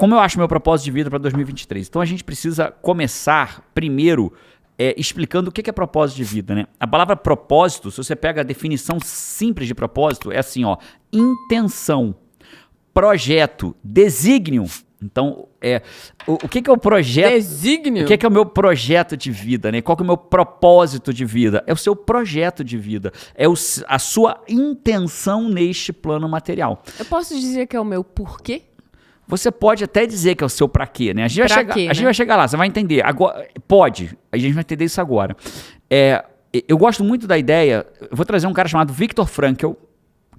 como eu acho meu propósito de vida para 2023? Então a gente precisa começar primeiro explicando o que é propósito de vida, né? A palavra propósito, se você pega a definição simples de propósito, é assim, ó, intenção, projeto, desígnio. Então, o que é o projeto? Desígnio? O que é o meu projeto de vida, né? Qual que é o meu propósito de vida? É o seu projeto de vida. É a sua intenção neste plano material. Eu posso dizer que é o meu porquê? Você pode até dizer que é o seu pra quê, né? A gente vai chegar lá, você vai entender. Agora, pode, a gente vai entender isso agora. Eu gosto muito da ideia, eu vou trazer um cara chamado Viktor Frankl,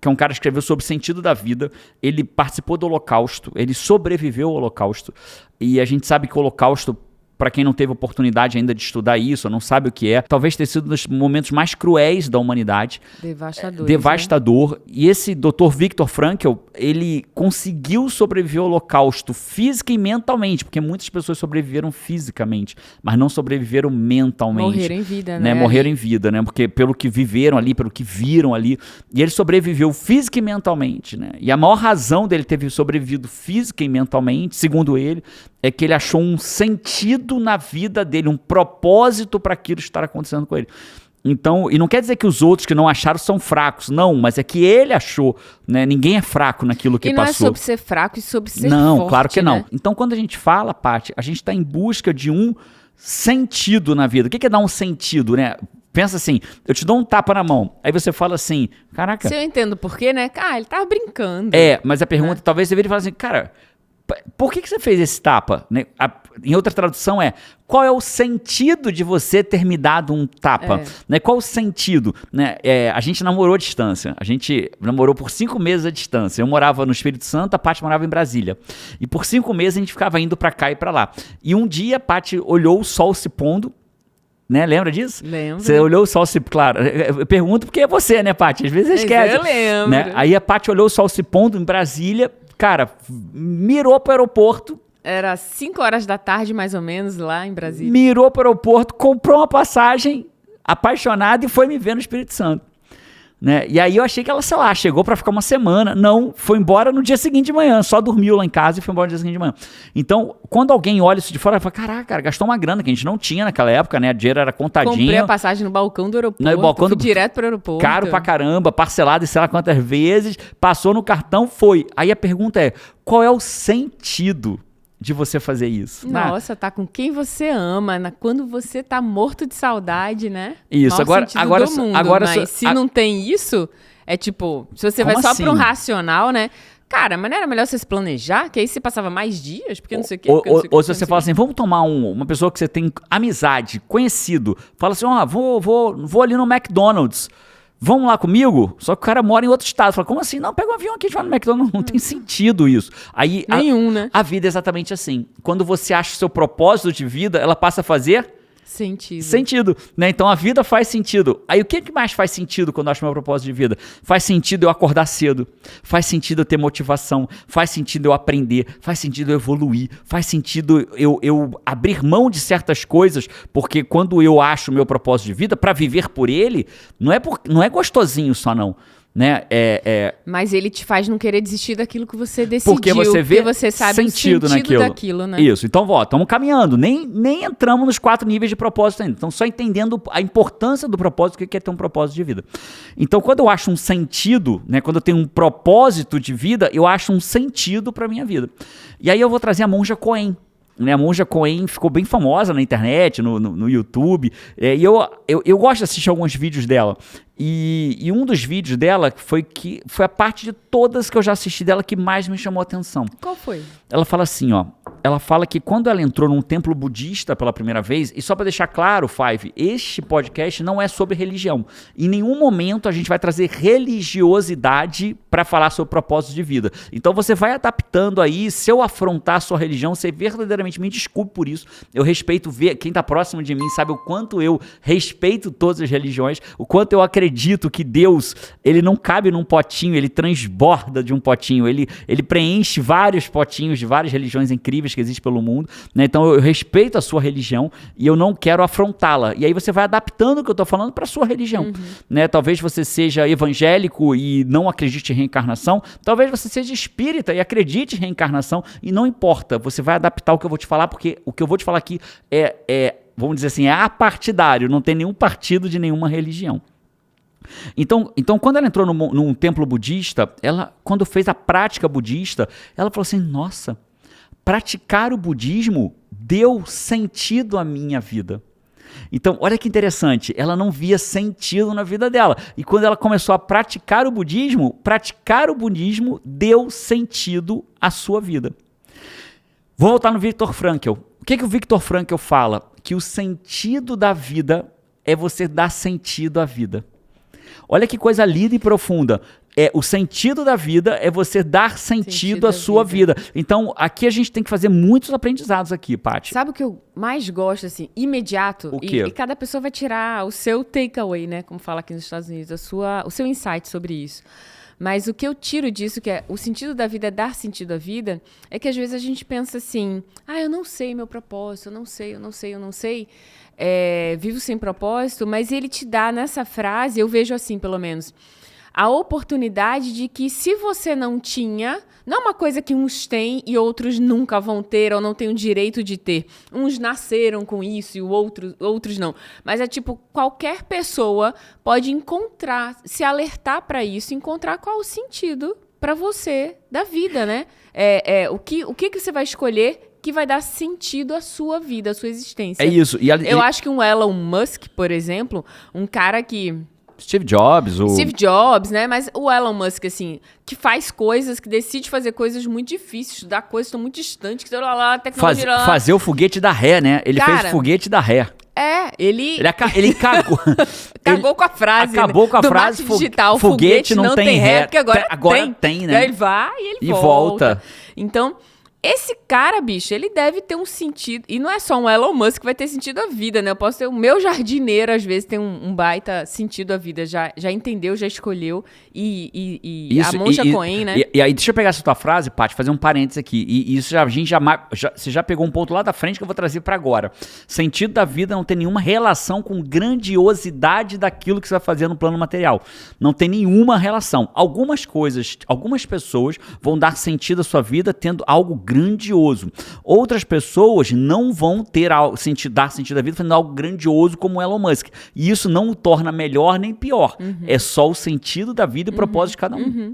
que é um cara que escreveu sobre o sentido da vida. Ele participou do Holocausto, ele sobreviveu ao Holocausto. E a gente sabe que o Holocausto, para quem não teve oportunidade ainda de estudar isso, não sabe o que é, talvez tenha sido um dos momentos mais cruéis da humanidade. Devastador. Né? E esse Dr. Viktor Frankl, ele conseguiu sobreviver ao Holocausto física e mentalmente, porque muitas pessoas sobreviveram fisicamente, mas não sobreviveram mentalmente. Morreram em vida, né? Morreram em vida, né? Porque pelo que viveram ali, pelo que viram ali. E ele sobreviveu física e mentalmente, né? E a maior razão dele ter sobrevivido física e mentalmente, segundo ele, é que ele achou um sentido na vida dele, um propósito para aquilo estar acontecendo com ele. Então, e não quer dizer que os outros que não acharam são fracos, não, mas é que ele achou, né? Ninguém é fraco naquilo que passou. E não é sobre ser fraco e sobre ser não, forte, claro que né? não. Então, quando a gente fala, Paty, a gente está em busca de um sentido na vida. O que é dar um sentido, né? Pensa assim, eu te dou um tapa na mão, aí você fala assim, caraca... Se eu entendo por quê, né? Ele tava brincando. Mas a pergunta, talvez você vire e fale assim, cara... Por que você fez esse tapa? Né? Em outra tradução qual é o sentido de você ter me dado um tapa? Né? Qual o sentido? Né? A gente namorou à distância, a gente namorou por 5 meses à distância. Eu morava no Espírito Santo, a Paty morava em Brasília. E por 5 meses a gente ficava indo pra cá e pra lá. E um dia a Paty olhou o sol se pondo, né? Lembra disso? Lembro. Você olhou o sol se... Claro, eu pergunto porque é você, né, Paty? Às vezes você esquece. Eu lembro. Né? Aí a Paty olhou o sol se pondo em Brasília, cara, mirou pro aeroporto. Era 5 horas da tarde, mais ou menos, lá em Brasília. Mirou pro aeroporto, comprou uma passagem, apaixonada, e foi me ver no Espírito Santo. Né? E aí eu achei que ela, sei lá, chegou pra ficar uma semana. Não, foi embora no dia seguinte de manhã. Só dormiu lá em casa e foi embora no dia seguinte de manhã. Então, quando alguém olha isso de fora, fala, caraca, cara, gastou uma grana que a gente não tinha naquela época, né? O dinheiro era contadinho. Comprei a passagem no balcão do aeroporto, fui direto pro aeroporto. Caro pra caramba, parcelado e sei lá quantas vezes, passou no cartão, foi. Aí a pergunta é, qual é o sentido de você fazer isso? Nossa, tá com quem você ama, quando você tá morto de saudade, né? Isso, agora do mundo, mas se não tem isso, é tipo, se você vai só pra um racional, né? Cara, mas não era melhor você se planejar? Que aí você passava mais dias, porque não sei o quê. Ou se você fala assim, vamos tomar uma pessoa que você tem amizade, conhecido, fala assim, vou ali no McDonald's, vamos lá comigo? Só que o cara mora em outro estado. Fala, como assim? Não, pega um avião aqui e vai no McDonald's. Não tem sentido isso. Aí, né? A vida é exatamente assim. Quando você acha o seu propósito de vida, ela passa a fazer... Sentido, né? Então a vida faz sentido. Aí o que mais faz sentido quando eu acho meu propósito de vida? Faz sentido eu acordar cedo, faz sentido eu ter motivação, faz sentido eu aprender, faz sentido eu evoluir, faz sentido eu abrir mão de certas coisas, porque quando eu acho o meu propósito de vida, para viver por ele, não é gostosinho só não. Né? Mas ele te faz não querer desistir daquilo que você decidiu, porque você sabe sentido o sentido daquilo, né? Isso, então estamos caminhando, nem entramos nos 4 níveis de propósito ainda, então só entendendo a importância do propósito, o que é ter um propósito de vida. Então quando eu acho um sentido, né, quando eu tenho um propósito de vida, eu acho um sentido para minha vida. E aí eu vou trazer a Monja Coen. A Monja Coen ficou bem famosa na internet, no YouTube, e eu gosto de assistir alguns vídeos dela. E um dos vídeos dela foi a parte de todas que eu já assisti dela que mais me chamou a atenção. Qual foi? Ela fala assim, ela fala que quando ela entrou num templo budista pela primeira vez, e só para deixar claro, Five, este podcast não é sobre religião. Em nenhum momento a gente vai trazer religiosidade para falar sobre propósito de vida. Então você vai adaptando aí, se eu afrontar a sua religião, você verdadeiramente me desculpe por isso. Eu respeito, quem está próximo de mim sabe o quanto eu respeito todas as religiões, o quanto eu acredito que Deus, ele não cabe num potinho, ele transborda de um potinho, ele preenche vários potinhos de várias religiões incríveis possíveis que existem pelo mundo, né? Então eu respeito a sua religião e eu não quero afrontá-la. E aí você vai adaptando o que eu estou falando para a sua religião, né? Talvez você seja evangélico e não acredite em reencarnação, talvez você seja espírita e acredite em reencarnação, e não importa, você vai adaptar o que eu vou te falar, porque o que eu vou te falar aqui vamos dizer assim, é apartidário, não tem nenhum partido de nenhuma religião. Então quando ela entrou num templo budista, ela, quando fez a prática budista, ela falou assim, nossa, praticar o budismo deu sentido à minha vida. Então, olha que interessante, ela não via sentido na vida dela. E quando ela começou a praticar o budismo deu sentido à sua vida. Vou voltar no Viktor Frankl. O que o Viktor Frankl fala? Que o sentido da vida é você dar sentido à vida. Olha que coisa linda e profunda. O sentido da vida é você dar sentido à sua vida. Então, aqui a gente tem que fazer muitos aprendizados aqui, Paty. Sabe o que eu mais gosto, assim, imediato? O quê? E cada pessoa vai tirar o seu takeaway, né? Como fala aqui nos Estados Unidos, o seu insight sobre isso. Mas o que eu tiro disso, que é o sentido da vida é dar sentido à vida, é que às vezes a gente pensa assim, eu não sei meu propósito, eu não sei. Vivo sem propósito, mas ele te dá nessa frase, eu vejo assim pelo menos, a oportunidade de que se você não tinha, não é uma coisa que uns têm e outros nunca vão ter ou não têm o direito de ter. Uns nasceram com isso e outros não. Mas é tipo, qualquer pessoa pode encontrar, se alertar para isso, encontrar qual o sentido para você da vida, né? O que você vai escolher que vai dar sentido à sua vida, à sua existência. É isso. Eu acho que um Elon Musk, por exemplo, um cara que... Steve Jobs, né? Mas o Elon Musk, assim, que faz coisas, que decide fazer coisas muito difíceis, estudar coisas que estão muito distantes, que a tecnologia... Fazer o foguete da ré, né? Ele fez o foguete da ré. Ele cagou. Cagou com a frase. Acabou com a frase. Digital, foguete não tem ré, porque agora tem, né? Aí ele vai e ele volta. Então... Esse cara, bicho, ele deve ter um sentido. E não é só um Elon Musk que vai ter sentido a vida, né? Eu posso ter o meu jardineiro, às vezes, tem um baita sentido a vida. Já entendeu, já escolheu. E a Monja Coen, né? E aí, deixa eu pegar essa tua frase, Paty, fazer um parênteses aqui. E isso você já pegou um ponto lá da frente que eu vou trazer para agora. Sentido da vida não tem nenhuma relação com grandiosidade daquilo que você vai fazer no plano material. Não tem nenhuma relação. Algumas pessoas vão dar sentido à sua vida tendo algo grandioso. Outras pessoas não vão dar sentido à vida fazendo algo grandioso como o Elon Musk. E isso não o torna melhor nem pior. É só o sentido da vida e o propósito de cada um.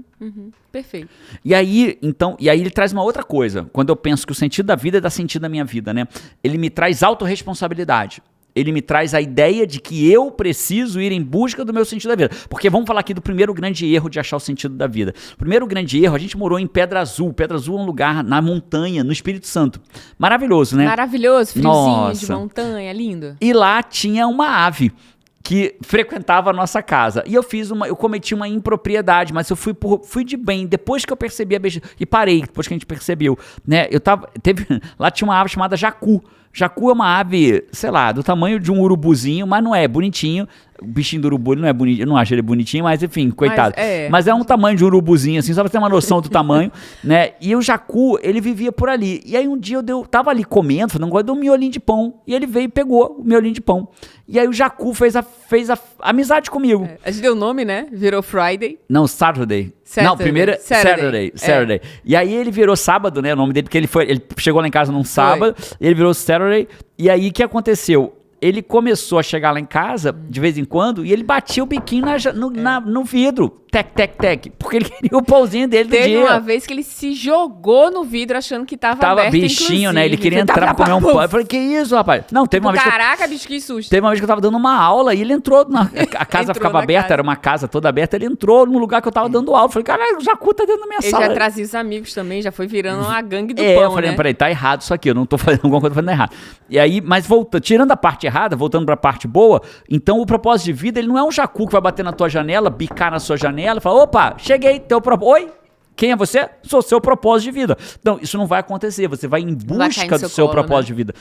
Perfeito. E aí ele traz uma outra coisa. Quando eu penso que o sentido da vida é dar sentido à minha vida, né? Ele me traz autorresponsabilidade. Ele me traz a ideia de que eu preciso ir em busca do meu sentido da vida. Porque vamos falar aqui do primeiro grande erro de achar o sentido da vida. O primeiro grande erro, a gente morou em Pedra Azul. Pedra Azul é um lugar na montanha, no Espírito Santo. Maravilhoso, né? Maravilhoso, friozinho de montanha, lindo. E lá tinha uma ave que frequentava a nossa casa. E eu cometi uma impropriedade, mas eu fui de bem. Depois que eu percebi a besteira, e parei, depois que a gente percebeu, né? Lá tinha uma ave chamada jacu. Jacu é uma ave, sei lá, do tamanho de um urubuzinho, mas não é bonitinho. O bichinho do urubu ele não é bonito, eu não acho ele bonitinho, mas enfim, coitado. Mas é um tamanho de um urubuzinho, assim, só pra ter uma noção do tamanho, né? E o jacu, ele vivia por ali. E aí um dia eu tava ali comendo, falando, gosto de um miolinho de pão. E ele veio e pegou o miolinho de pão. E aí o jacu fez a amizade comigo. A gente deu o nome, né? Virou Friday. Não, Saturday. Não, primeiro Saturday. E aí ele virou sábado, né? O nome dele, porque ele chegou lá em casa num sábado, e ele virou Saturday. E aí o que aconteceu? Ele começou a chegar lá em casa, de vez em quando, e ele batia o biquinho no vidro. Tec. Porque ele queria o pãozinho dele do dia. Teve uma vez que ele se jogou no vidro achando que tava aberto, bichinho, inclusive. Né? Ele queria entrar pra comer um pão. Eu falei, que isso, rapaz? Não, teve uma vez Caraca, bicho, que susto. Teve uma vez que eu tava dando uma aula e ele entrou, a casa ficava aberta, era uma casa toda aberta, ele entrou no lugar que eu tava dando aula. Eu falei, caralho, o jacu tá dentro da minha sala. Ele já trazia os amigos também, já foi virando uma gangue do pão, eu falei, peraí, tá errado isso aqui, eu não tô fazendo alguma coisa, tô fazendo errado. E aí, mas tirando a parte errada, voltando pra parte boa, então o propósito de vida, ele não é um jacu que vai bater na tua janela, bicar na sua janela e falar, opa, cheguei, Oi? Quem é você? Sou seu propósito de vida. Então, isso não vai acontecer. Você vai em busca do seu propósito de vida.